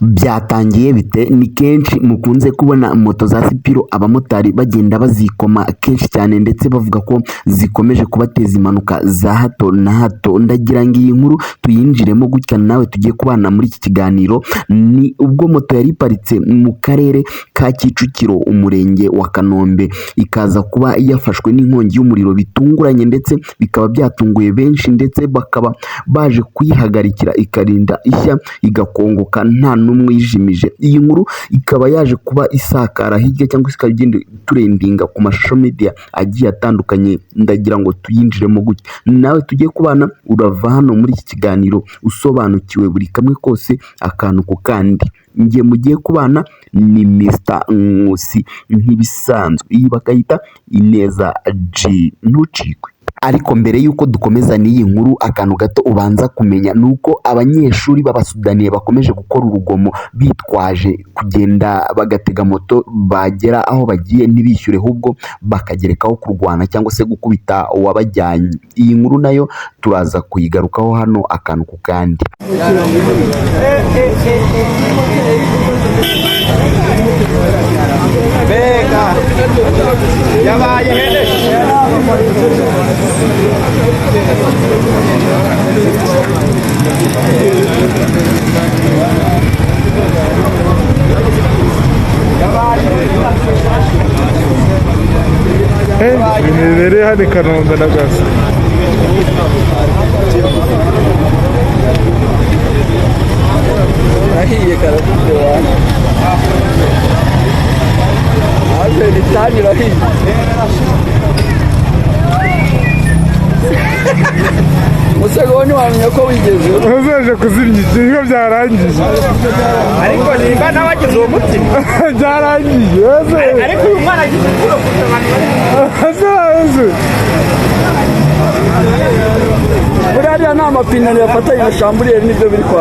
Byatangiye bite? Ni kenshi mukunze kubona moto za sipiro abamotari bagenda bazikoma kenshi cyane ndetse bavuga ko zikomeje kubateza impanuka za hato na hato. Ndagira ngo iyi nkuru tuyinjiremo gutya nawe tugiye kubana muri iki kiganiro. Ni ubwo moto yari iparitse mu karere ka Kicukiro, umurenge wa Kanombe, ikaza kuba yafashwe n'inkongi y'umuriro bitunguranye ndetse bikaba byatunguye benshi, ndetse bakaba baje kuyihagarikira ikarinda ishya igakongoka nta n'umwe yijimije. Iyi nkuru ikaba yaje kuba isakara hirya cyangwa se ikaba igenda turendinga ku mashusho media agiye atandukanye. Ndagira ngo tuyinjiremo gutya nawe tugiye kubana, urava hano muri iki kiganiro usobanukiwe buri kamwe kose akantu ku kandi. Njye mugiye kubana ni Mr Nkusi nk'ibisanzwe, iyi bakayita Ineza G, ntucikwe. Ariko mbere y'uko dukomeza n'iyi nkuru, akantu gato ubanza kumenya ni uko abanyeshuri b'abasudaniye bakomeje gukora urugomo bitwaje kugenda bagatega moto, bagera aho bagiye ntibishyure ahubwo bakagerekaho kurwana cyangwa se gukubita uwabajyanye. Iyi nkuru nayo turaza kuyigarukaho hano akantu ku kandi. Bega yabaye hene Biri hano i Kanombe na Gasa. ahiye karakubwira aje litanyira hiye Musegoni wamenya ko wigeze Uzaje kuzimya ibyo byarangiye. ariko nimba nabagize uwo mutima Byarangiye. ariko uyu mwana agize kuro Azaze. buriya ni amapine yafatanye na chambriere nibyo biri kwa